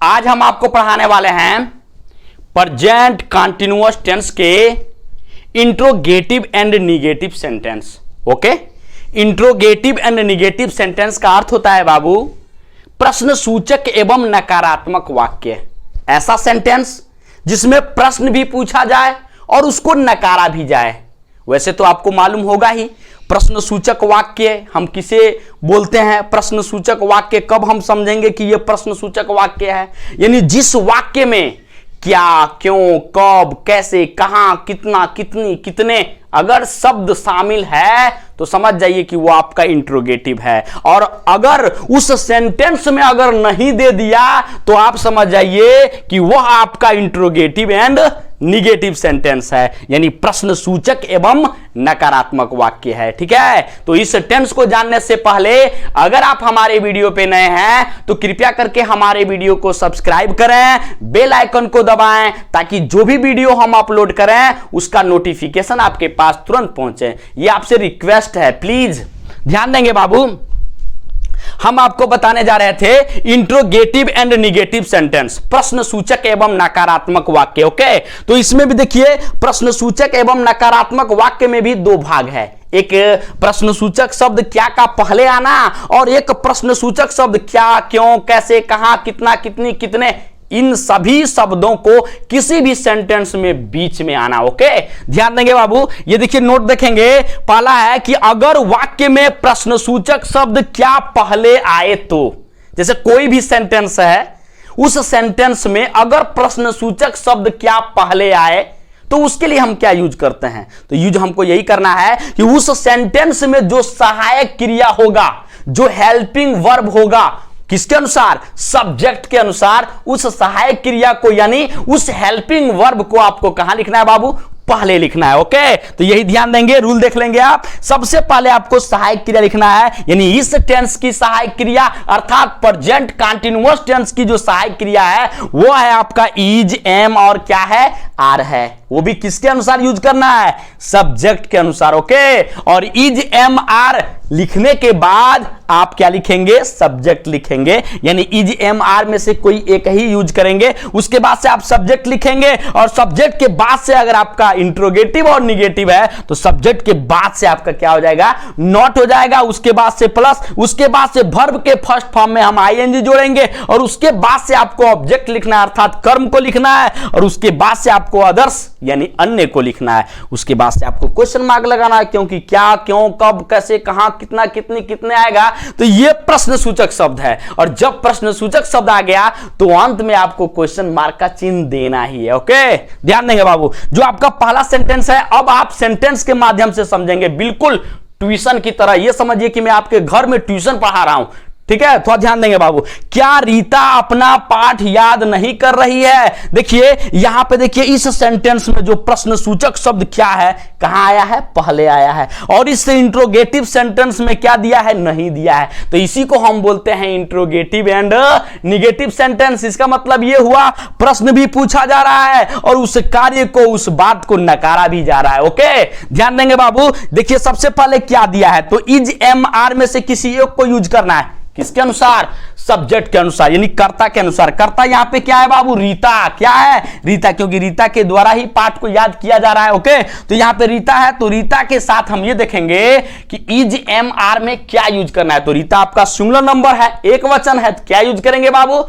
आज हम आपको पढ़ाने वाले हैं प्रेजेंट कंटीन्यूअस टेंस के interrogative and negative sentence. Okay, interrogative and negative sentence का अर्थ होता है बाबू प्रश्न सूचक एवं नकारात्मक वाक्य। ऐसा सेंटेंस जिसमें प्रश्न भी पूछा जाए और उसको नकारा भी जाए। वैसे तो आपको मालूम होगा ही प्रश्न सूचक वाक्य हम किसे बोलते हैं। प्रश्न सूचक वाक्य कब हम समझेंगे कि यह प्रश्न सूचक वाक्य है, यानी जिस वाक्य में क्या, क्यों, कब, कैसे, कहां, कितना, कितनी, कितने अगर शब्द शामिल है तो समझ जाइए कि वो आपका इंट्रोगेटिव है। और अगर उस सेंटेंस में अगर नहीं दे दिया तो आप समझ जाइए कि वह आपका इंट्रोगेटिव एंड निगेटिव सेंटेंस है, यानी प्रश्न सूचक एवं नकारात्मक वाक्य है। ठीक है, तो इस टेंस को जानने से पहले अगर आप हमारे वीडियो पे नए हैं तो कृपया करके हमारे वीडियो को सब्सक्राइब करें, बेल आइकन को दबाएं ताकि जो भी वीडियो हम अपलोड करें उसका नोटिफिकेशन आपके पास तुरंत पहुंचे। ये आपसे रिक्वेस्ट है, प्लीज ध्यान देंगे बाबू। हम आपको बताने जा रहे थे इंट्रोगेटिव एंड निगेटिव सेंटेंस, प्रश्न सूचक एवं नकारात्मक वाक्य। ओके, तो इसमें भी देखिए प्रश्न सूचक एवं नकारात्मक वाक्य में भी दो भाग है। एक प्रश्न सूचक शब्द क्या का पहले आना और एक प्रश्न सूचक शब्द क्या, क्यों, कैसे, कहां, कितना, कितनी, कितने, इन सभी शब्दों को किसी भी सेंटेंस में बीच में आना। ओके, ध्यान देंगे बाबू। ये देखिए नोट देखेंगे, पहला है कि अगर वाक्य में प्रश्न सूचक शब्द क्या पहले आए तो, जैसे कोई भी सेंटेंस है उस सेंटेंस में अगर प्रश्न सूचक शब्द क्या पहले आए तो उसके लिए हम क्या यूज करते हैं। तो यूज हमको यही करना है कि उस सेंटेंस में जो सहायक क्रिया होगा, जो हेल्पिंग वर्ब होगा, किसके अनुसार, सब्जेक्ट के अनुसार, उस सहायक क्रिया को यानी उस हेल्पिंग वर्ब को आपको कहां लिखना है बाबू, पहले लिखना है। ओके, तो यही ध्यान देंगे, रूल देख लेंगे आप। सबसे पहले आपको सहायक क्रिया लिखना है, यानी इस टेंस की सहायक क्रिया अर्थात प्रेजेंट कंटीन्यूअस टेंस की जो सहायक क्रिया है वो है आपका इज, एम और क्या है, आर है। वो भी किसके अनुसार यूज करना है, सब्जेक्ट के अनुसार। ओके, और इज, एम, आर लिखने के बाद आप क्या लिखेंगे, सब्जेक्ट लिखेंगे, यानी इज, एम, आर में से कोई एक ही यूज करेंगे। उसके बाद से आप सब्जेक्ट लिखेंगे और सब्जेक्ट के बाद से अगर आपका इंट्रोगेटिव और निगेटिव है तो सब्जेक्ट के बाद से आपका क्या हो जाएगा, नॉट हो जाएगा। उसके बाद से प्लस, उसके बाद से वर्ब के फर्स्ट फॉर्म में हम आईएनजी जोड़ेंगे और उसके बाद से आपको ऑब्जेक्ट लिखना है अर्थात कर्म को लिखना है और उसके बाद से आपको अदर्स यानी अन्य को लिखना है। उसके बाद से आपको क्वेश्चन मार्क लगाना है, क्योंकि क्या, क्यों, कब, कैसे, कहां, कितना, कितनी, कितने आएगा। तो ये प्रश्न सूचक शब्द है और जब प्रश्न सूचक शब्द आ गया तो अंत में आपको क्वेश्चन मार्क का चिन्ह देना ही है। ओके, ध्यान देंगे बाबू। जो आपका पहला सेंटेंस है, अब आप सेंटेंस के माध्यम से समझेंगे, बिल्कुल ट्यूशन की तरह। ये समझिए कि मैं आपके घर में ट्यूशन पढ़ा रहा हूं। ठीक है, थोड़ा ध्यान देंगे बाबू। क्या रीता अपना पाठ याद नहीं कर रही है? देखिए यहां पे देखिए इस सेंटेंस में जो प्रश्न सूचक शब्द क्या है, कहां आया है, पहले आया है। और इस इंट्रोगेटिव सेंटेंस में क्या दिया है, नहीं दिया है। तो इसी को हम बोलते हैं इंट्रोगेटिव एंड निगेटिव सेंटेंस। इसका मतलब यह हुआ प्रश्न भी पूछा जा रहा है और उस कार्य को, उस बात को नकारा भी जा रहा है। ओके, ध्यान देंगे बाबू। देखिए सबसे पहले क्या दिया है, तो इज, एम, आर में से किसी एक को यूज करना है। किसके अनुसार, सब्जेक्ट के अनुसार, यानी कर्ता के अनुसार। कर्ता यहां पे क्या है बाबू, रीता। क्या है, रीता, क्योंकि रीता के द्वारा ही पाठ को याद किया जा रहा है। ओके, तो यहां पे रीता है तो रीता के साथ हम ये देखेंगे कि इज, एम, आर में क्या यूज करना है। तो रीता आपका सिंगुलर नंबर है, एक वचन है, तो क्या यूज करेंगे बाबू,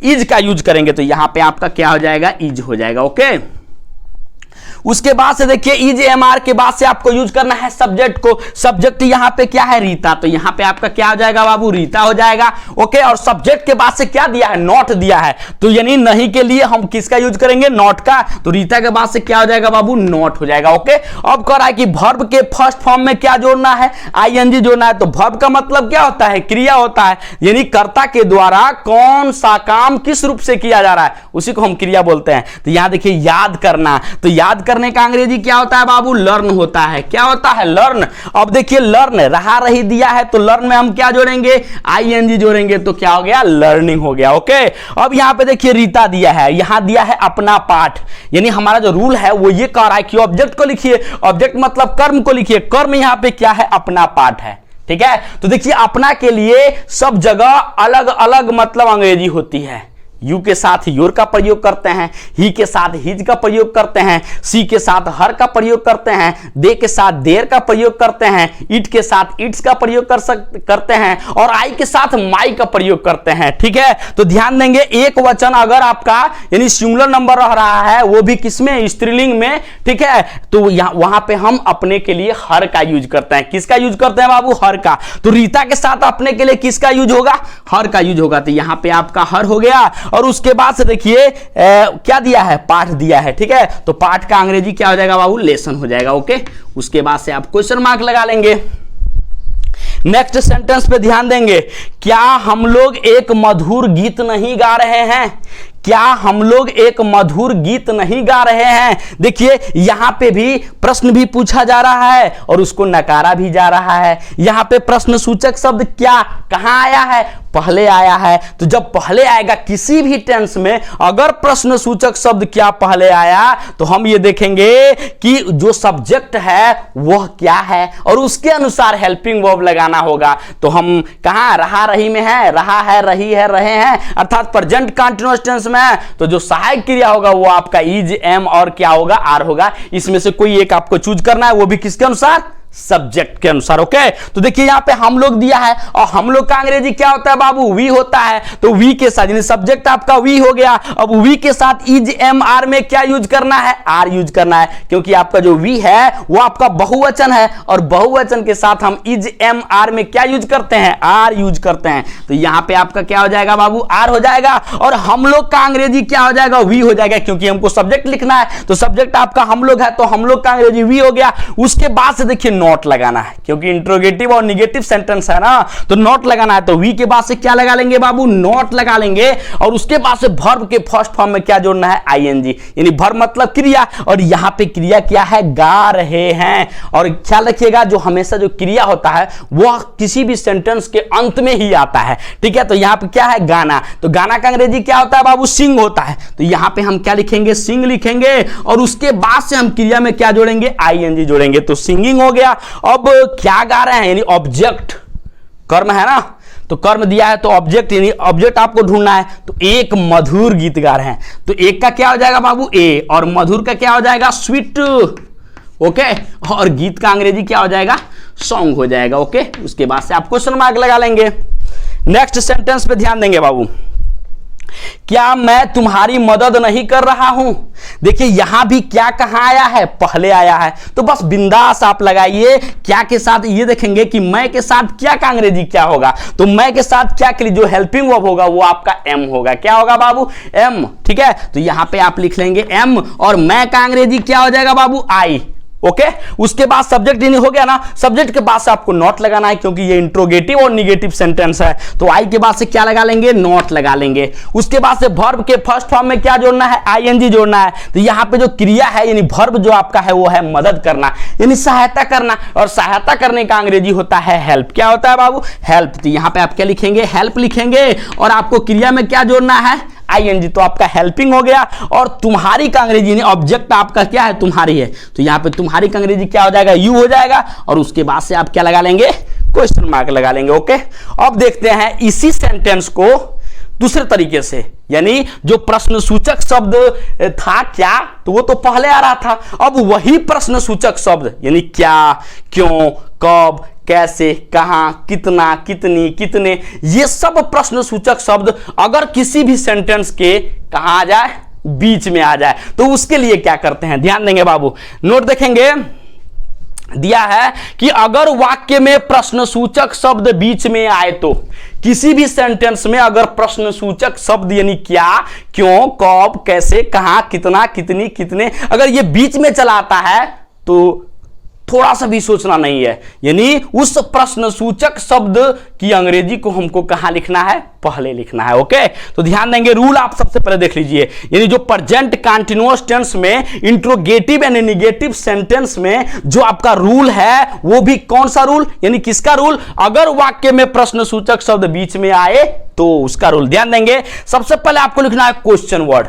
इज का यूज करेंगे। तो यहां पे आपका क्या हो जाएगा, इज हो जाएगा। ओके, उसके बाद से देखिए इज, एम, आर के बाद से आपको यूज करना है सब्जेक्ट को। सब्जेक्ट यहां पे क्या है, रीता। तो यहां पे आपका क्या हो जाएगा बाबू, रीता हो जाएगा। ओके, और सब्जेक्ट के बाद से क्या दिया है, नॉट दिया है। तो यानी नहीं के लिए हम किसका यूज करेंगे, नॉट का। तो रीता के बाद से क्या हो जाएगा बाबू, नॉट हो जाएगा। ओके, अब कह रहा है कि वर्ब के फर्स्ट फॉर्म में क्या जोड़ना है, आईएनजी जोड़ना है। तो वर्ब का मतलब क्या होता है, क्रिया होता है, यानी कर्ता के द्वारा कौन सा काम किस रूप से किया जा रहा है उसी को हम क्रिया बोलते हैं। तो यहां देखिए याद करना, तो याद करने का अंग्रेजी क्या होता है बाबू, लर्न होता है। क्या होता है, लर्न। अब देखिए लर्न रहा रही दिया है तो लर्न में हम क्या जोड़ेंगे, आईएनजी जोड़ेंगे। तो क्या हो गया, लर्निंग हो गया। ओके, अब यहां पे देखिए रीता दिया है, यहां दिया है अपना पाठ, यानी हमारा जो रूल है वो ये कह रहा है कि ऑब्जेक्ट को लिखिए। ऑब्जेक्ट मतलब कर्म को लिखिए। कर्म यहां पे क्या है, अपना पाठ है। ठीक है, तो देखिए अपना के लिए सब जगह अलग अलग मतलब अंग्रेजी होती है। यू के साथ योर का प्रयोग करते हैं, ही के साथ हिज का प्रयोग करते हैं, सी के साथ हर का प्रयोग करते हैं, दे के साथ देर का प्रयोग करते हैं, इट के साथ इट्स का प्रयोग करते हैं, और आई के साथ माई का प्रयोग करते हैं। ठीक है, तो ध्यान देंगे एक वचन अगर आपका यानी सिंगुलर नंबर रह रहा है, वो भी किसमें, स्त्रीलिंग में, ठीक है, तो वहां पे हम अपने के लिए हर का यूज करते हैं। किसका यूज करते हैं बाबू, हर का। तो रीता के साथ अपने के लिए किसका यूज होगा, हर का यूज होगा। तो यहां पे आपका हर हो गया, और उसके बाद से देखिए क्या दिया है, पाठ दिया है। ठीक है, तो पाठ का अंग्रेजी क्या हो जाएगा बाबू, लेसन हो जाएगा। ओके, उसके बाद से आप क्वेश्चन मार्क लगा लेंगे। नेक्स्ट सेंटेंस पे ध्यान देंगे, क्या हम लोग एक मधुर गीत नहीं गा रहे हैं, क्या हम लोग एक मधुर गीत नहीं गा रहे हैं। देखिए यहां पे भी प्रश्न भी पूछा जा रहा है और उसको नकारा भी जा रहा है। यहां पे प्रश्न सूचक शब्द क्या कहां आया है, पहले आया है। तो जब पहले आएगा किसी भी टेंस में, अगर प्रश्न सूचक शब्द क्या पहले आया, तो हम ये देखेंगे कि जो सब्जेक्ट है वह क्या है और उसके अनुसार हेल्पिंग वर्ब लगाना होगा। तो हम कहां, रहा रही में है, रहा है, रही है, रहे हैं, अर्थात प्रेजेंट कंटीन्यूअस टेंस में। तो जो सहायक क्रिया होगा वो आपका इज, एम और क्या होगा, आर होगा। इसमें से कोई एक आपको चूज करना है, वो भी किसके अनुसार, सब्जेक्ट के अनुसार। ओके, तो देखिए यहां पे हम लोग दिया है और हम लोग का अंग्रेजी क्या होता है बाबू, वी होता है। तो वी के साथ यानी सब्जेक्ट आपका वी हो गया। अब वी के साथ इज, एम, आर में क्या यूज करना है, आर यूज करना है, क्योंकि आपका जो वी है वो आपका बहुवचन है और बहुवचन के साथ हम इज, एम, आर में क्या यूज करते हैं, आर यूज करते हैं। तो यहां पे आपका क्या हो जाएगा बाबू, आर हो जाएगा। और हम लोग का अंग्रेजी क्या हो जाएगा, वी हो जाएगा, क्योंकि हमको सब्जेक्ट लिखना है। तो सब्जेक्ट आपका हम लोग है, तो हम लोग का अंग्रेजी वी हो गया। उसके बाद से देखिए नॉट लगाना है, क्योंकि इंट्रोगेटिव और निगेटिव सेंटेंस है ना, तो नॉट लगाना है। तो वी के बाद से क्या लगा लेंगे बाबू, नॉट लगा लेंगे। और उसके बाद से वर्ब के फर्स्ट फॉर्म में क्या जोड़ना है, आईएनजी, यानी वर्ब मतलब क्रिया, और यहां पे क्रिया क्या है, गा रहे हैं। और ख्याल रखिएगा जो हमेशा जो क्रिया होता है वह किसी भी सेंटेंस के अंत में ही आता है। ठीक है, तो यहां पे क्या है, गाना। तो गाना का अंग्रेजी क्या होता है बाबू, सिंग होता है। तो यहां पे हम क्या लिखेंगे, सिंग लिखेंगे, और उसके बाद से हम क्रिया में क्या जोड़ेंगे, आईएनजी जोड़ेंगे। तो सिंगिंग हो गया। अब क्या गा रहे हैं, यानी ऑब्जेक्ट, कर्म है ना, तो कर्म दिया है तो ऑब्जेक्ट, यानी ऑब्जेक्ट आपको ढूंढना है। तो एक मधुर गीत गा रहे हैं, तो एक का क्या हो जाएगा बाबू, ए, और मधुर का क्या हो जाएगा, स्वीट। ओके, और गीत का अंग्रेजी क्या हो जाएगा, सॉन्ग हो जाएगा। ओके, उसके बाद से आप क्वेश्चन मार्क लगा लेंगे। नेक्स्ट सेंटेंस पे ध्यान देंगे बाबू, क्या मैं तुम्हारी मदद नहीं कर रहा हूं। देखिए यहां भी क्या कहां आया है, पहले आया है। तो बस बिंदास आप लगाइए क्या के साथ, ये देखेंगे कि मैं के साथ क्या का अंग्रेजी क्या होगा। तो मैं के साथ क्या के लिए जो हेल्पिंग वर्ब होगा वो आपका एम होगा। क्या होगा बाबू, एम। ठीक है, तो यहां पे आप लिख लेंगे एम, और मैं का अंग्रेजी क्या हो जाएगा बाबू, आई। ओके, उसके बाद सब्जेक्ट यानी हो गया ना, सब्जेक्ट के बाद से आपको नॉट लगाना है, क्योंकि ये इंट्रोगेटिव और निगेटिव सेंटेंस है। तो आई के बाद से क्या लगा लेंगे, नॉट लगा लेंगे। उसके बाद से वर्ब के फर्स्ट फॉर्म में क्या जोड़ना है, आईएनजी जोड़ना है। तो यहां पे जो क्रिया है यानी वर्ब जो आपका है वो है मदद करना, यानी सहायता करना, और सहायता करने का अंग्रेजी होता है हेल्प। क्या होता है बाबू, हेल्प। तो यहां पे आप क्या लिखेंगे, हेल्प लिखेंगे, और आपको क्रिया में क्या जोड़ना है, आईएनजी। तो आपका हेल्पिंग हो गया। और तुम्हारी का अंग्रेजी ऑब्जेक्ट आपका क्या है, तुम्हारी है, तो यहां पे तुम्हारी का अंग्रेजी क्या हो जाएगा, यू हो जाएगा। और उसके बाद से आप क्या लगा लेंगे, क्वेश्चन मार्क लगा लेंगे। ओके, अब देखते हैं इसी सेंटेंस को दूसरे तरीके से, यानी जो प्रश्न सूचक शब्द था क्या, तो वो तो पहले आ रहा था। अब वही प्रश्न सूचक शब्द यानी क्या, क्यों, कब, कैसे, कहां, कितना, कितनी, कितने, ये सब प्रश्न सूचक शब्द अगर किसी भी सेंटेंस के कहां आ जाए, बीच में आ जाए, तो उसके लिए क्या करते हैं, ध्यान देंगे बाबू। नोट देखेंगे, दिया है कि अगर वाक्य में प्रश्न सूचक शब्द बीच में आए, तो किसी भी सेंटेंस में अगर प्रश्न सूचक शब्द यानी क्या, क्यों, कब, कैसे, कहां, कितना, कितनी, कितने, अगर ये बीच में चला आता है तो थोड़ा सा भी सोचना नहीं है, यानी उस प्रश्न सूचक शब्द की अंग्रेजी को हमको कहां लिखना है, पहले लिखना है। ओके, तो ध्यान देंगे, रूल आप सबसे पहले देख लीजिए, यानी जो प्रेजेंट कंटीन्यूअस टेंस में इंट्रोगेटिव एंड निगेटिव सेंटेंस में जो आपका रूल है वो भी कौन सा रूल, यानी किसका रूल, अगर वाक्य में प्रश्न सूचक शब्द बीच में आए तो उसका रूल। ध्यान देंगे, सबसे पहले आपको लिखना है क्वेश्चन वर्ड,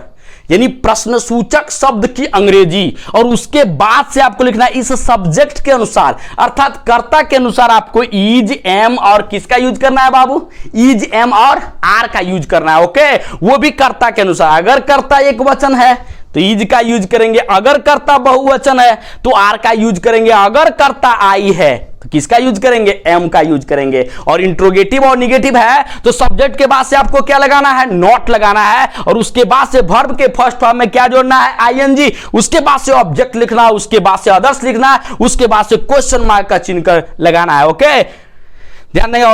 यानी प्रश्नसूचक शब्द की अंग्रेजी, और उसके बाद से आपको लिखना है इस सब्जेक्ट के अनुसार, अर्थात कर्ता के अनुसार आपको इज, एम और किसका यूज करना है बाबू, इज, एम और आर का यूज करना है। ओके, वो भी कर्ता के अनुसार। अगर कर्ता एक वचन है तो इज का यूज करेंगे, अगर कर्ता बहुवचन है तो आर का यूज करेंगे, अगर कर्ता आई है तो किसका यूज करेंगे, एम का यूज करेंगे। और इंट्रोगेटिव और निगेटिव है तो सब्जेक्ट के बाद से आपको क्या लगाना है, नॉट लगाना है, और उसके बाद से वर्ब के फर्स्ट फॉर्म में क्या जोड़ना है, आईएनजी, उसके बाद से ऑब्जेक्ट लिखना, उसके बाद से अदर्स लिखना है, उसके बाद से क्वेश्चन मार्क का चिन्ह कर लगाना है। ओके, ध्यान देगा,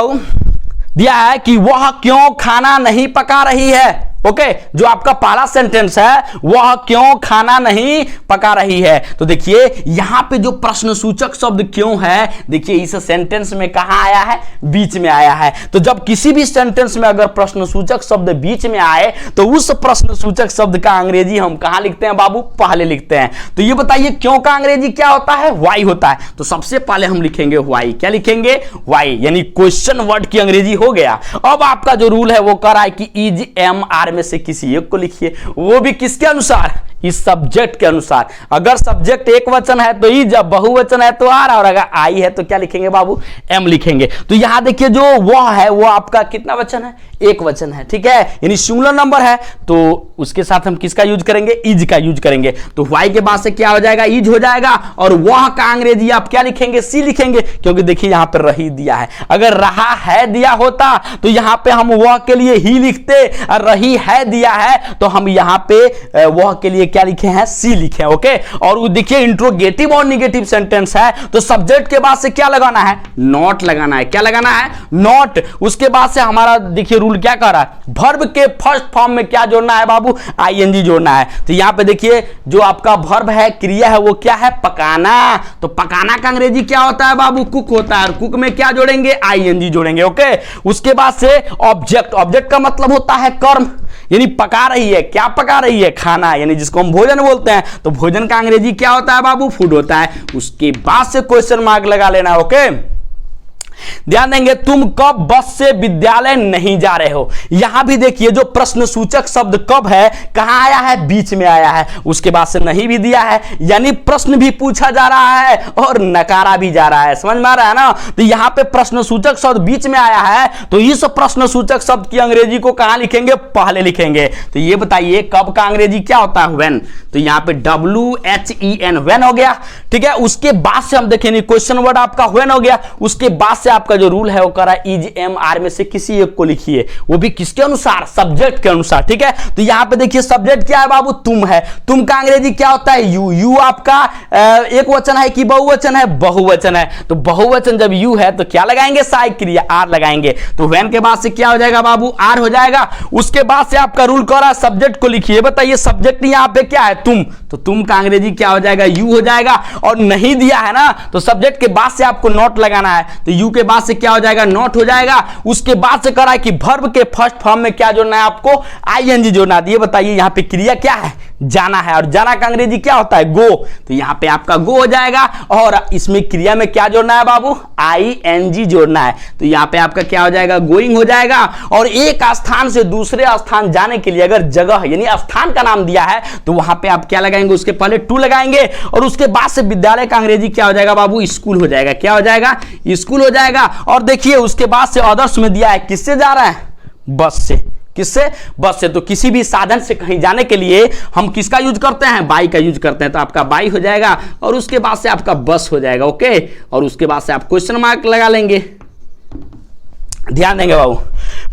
दिया है कि वह क्यों खाना नहीं पका रही है। ओके, जो आपका पहला सेंटेंस है, वह क्यों खाना नहीं पका रही है। तो देखिए यहां पे जो प्रश्नसूचक शब्द क्यों है, देखिए इस सेंटेंस में कहां आया है, बीच में आया है। तो जब किसी भी सेंटेंस में अगर प्रश्नसूचक शब्द बीच में आए तो उस प्रश्नसूचक शब्द का अंग्रेजी हम कहां लिखते हैं बाबू, पहले लिखते हैं। तो ये बताइए क्यों का अंग्रेजी क्या होता है, वाई होता है। तो सबसे पहले हम लिखेंगे वाई। क्या लिखेंगे, वाई, यानी क्वेश्चन वर्ड की अंग्रेजी हो गया। अब आपका जो रूल है वो कर रहा है कि इज, एम, आर में से किसी एक को लिखिए, वो भी किसके अनुसार, इस सब्जेक्ट के अनुसार। अगर सब्जेक्ट एक वचन है तो ई, जब बहुवचन है तो आर, और अगर आई है तो क्या लिखेंगे बाबू, एम लिखेंगे। तो यहां देखिए जो वह है वो आपका कितना वचन है, एक वचन है, ठीक है, यानी सिंगुलर नंबर है, तो उसके साथ हम किसका यूज करेंगे, इज का यूज करेंगे। तो वाई के बाद से क्या हो जाएगा, इज हो जाएगा, और वह का अंग्रेजी आप क्या लिखेंगे, सी लिखेंगे, क्योंकि देखिए यहां पर रही दिया है। अगर रहा है दिया होता तो यहां पे हम वह के लिए ही लिखते, और रही है दिया है तो हम यहां पे वह के लिए क्या लिखे हैं, सी लिखे। ओके, और देखिए इंट्रोगेटिव और निगेटिव सेंटेंस है तो सब्जेक्ट के बाद से क्या लगाना है, नॉट लगाना है। क्या लगाना है, नॉट। उसके बाद से हमारा देखिए रूल क्या कर रहा है, वर्ब के फर्स्ट फॉर्म में क्या जोड़ना है बाबू, आईएनजी जोड़ना है। तो यहां पे देखिए जो आपका वर्ब है, क्रिया है, वो क्या है, पकाना। तो पकाना का अंग्रेजी क्या होता है बाबू, कुक होता है, और कुक में क्या जोड़ेंगे, आईएनजी जोड़ेंगे। ओके, उसके बाद से ऑब्जेक्ट, ऑब्जेक्ट का मतलब होता है कर्म, यानी पका रही है, क्या पका रही है, खाना, यानी जिसको हम भोजन बोलते हैं। तो भोजन का अंग्रेजी क्या होता है बाबू, फूड होता है। उसके बाद से क्वेश्चन मार्क लगा लेना। ओके, ध्यान देंगे, तुम कब बस से विद्यालय नहीं जा रहे हो। यहां भी देखिए जो प्रश्नसूचक शब्द कब है, कहां आया है, बीच में आया है, उसके बाद से नहीं भी दिया है, यानी प्रश्न भी पूछा जा रहा है और नकारा भी जा रहा है। समझ में आ रहा है ना। तो यहां पे प्रश्नसूचक शब्द बीच में आया है तो इस प्रश्नसूचक शब्द की अंग्रेजी को कहां लिखेंगे, पहले लिखेंगे। तो ये बताइए कब का अंग्रेजी क्या होता है, व्हेन। तो यहां पे WHEN, व्हेन हो गया, ठीक है। उसके बाद से हम देखेंगे क्वेश्चन वर्ड आपका व्हेन हो गया। उसके बाद से आपका जो रूल है वो करा इज, एम, आर में से किसी एक को लिखिए, वो भी किसके अनुसार, सब्जेक्ट के अनुसार, ठीक है। तो यहां पे देखिए सब्जेक्ट क्या है बाबू, तुम है। तुम का अंग्रेजी क्या होता है, यू। यू आपका एक वचन है कि बहुवचन है, बहुवचन है। तो बहुवचन जब यू है तो क्या लगाएंगे, सहायक क्रिया आर लगाएंगे। तो व्हेन के बाद से क्या हो जाएगा बाबू, आर हो जाएगा। उसके बाद से आपका रूल करा सब्जेक्ट को लिखिए। बताइए सब्जेक्ट यहां पे क्या है, तुम। तो तुम का अंग्रेजी क्या हो जाएगा, यू हो जाएगा। और नहीं दिया है ना तो सब्जेक्ट के बाद से आपको नॉट लगाना है। तो यू के बाद से क्या हो जाएगा, नॉट हो जाएगा। उसके बाद से करा है कि वर्ब के फर्स्ट फॉर्म में क्या जोड़ना है आपको, आईएनजी जोड़ना है। ये बताइए यहां पे क्रिया क्या है, जाना है, और जाना का अंग्रेजी क्या होता है, गो। तो यहां पे आपका गो हो जाएगा। और इसमें क्रिया में क्या जोड़ना है बाबू, आईएनजी जोड़ना है। तो यहां पे आपका क्या हो जाएगा, गोइंग हो जाएगा। और एक स्थान से दूसरे स्थान जाने के लिए अगर जगह यानी स्थान का नाम दिया है तो वहां पे आप क्या लगाएंगे, उसके पहले टू लगाएंगे। और उसके बाद से विद्यालय का अंग्रेजी क्या हो जाएगा बाबू, स्कूल हो जाएगा। क्या हो जाएगा, स्कूल हो जाएगा। और देखिए उसके बाद से अदर्स में दिया है, किससे जा रहा है, बस से। किससे, बस से। तो किसी भी साधन से कहीं जाने के लिए हम किसका यूज करते हैं, बाई का यूज करते हैं। तो आपका बाई हो जाएगा और उसके बाद से आपका बस हो जाएगा। ओके, और उसके बाद से आप क्वेश्चन मार्क लगा लेंगे। ध्यान देंगे बाबू,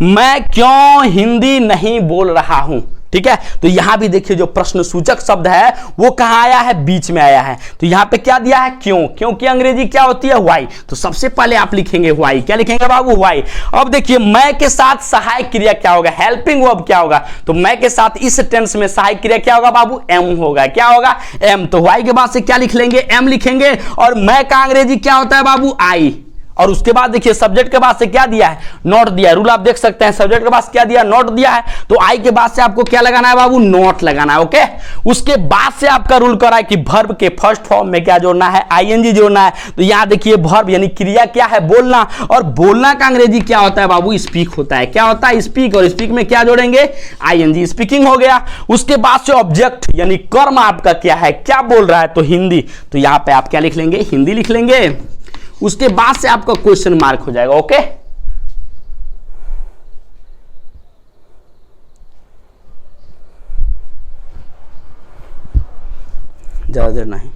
मैं क्यों हिंदी नहीं बोल रहा हूं, ठीक है। तो यहां भी देखिए जो प्रश्नसूचक शब्द है वो कहां आया है, बीच में आया है। तो यहां पे क्या दिया है, क्यों। क्यों की अंग्रेजी क्या होती है, व्हाई। तो सबसे पहले आप लिखेंगे व्हाई। क्या लिखेंगे बाबू, व्हाई। अब देखिए मैं के साथ सहायक क्रिया क्या होगा, हेल्पिंग वर्ब क्या होगा। तो मैं के साथ इस टेंस में सहायक क्रिया क्या होगा बाबू, एम होगा। क्या होगा, एम। तो व्हाई के बाद से क्या लिख लेंगे, एम लिखेंगे। और मैं का अंग्रेजी क्या होता है बाबू, आई। और उसके बाद देखिए सब्जेक्ट के बाद से क्या दिया है, नॉट दिया है। रूल आप देख सकते हैं, सब्जेक्ट के बाद क्या दिया, नॉट दिया है, तो आई के बाद से आपको क्या लगाना है बाबू, नॉट लगाना है। ओके, उसके बाद से आपका रूल कर रहा है कि वर्ब के फर्स्ट फॉर्म में क्या जोड़ना है, आईएनजी जोड़ना है। तो यहां देखिए वर्ब यानी क्रिया क्या है, बोलना, और बोलना का अंग्रेजी क्या होता है बाबू, स्पीक होता है। क्या होता है, स्पीक, और स्पीक में क्या जोड़ेंगे, आईएनजी, स्पीकिंग हो गया। उसके बाद से ऑब्जेक्ट यानी कर्म आपका क्या है, क्या बोल रहा है, तो हिंदी, तो यहां पे आप क्या लिख लेंगे, हिंदी लिख लेंगे। उसके बाद से आपका क्वेश्चन मार्क हो जाएगा। ओके, ज्यादा देर नहीं।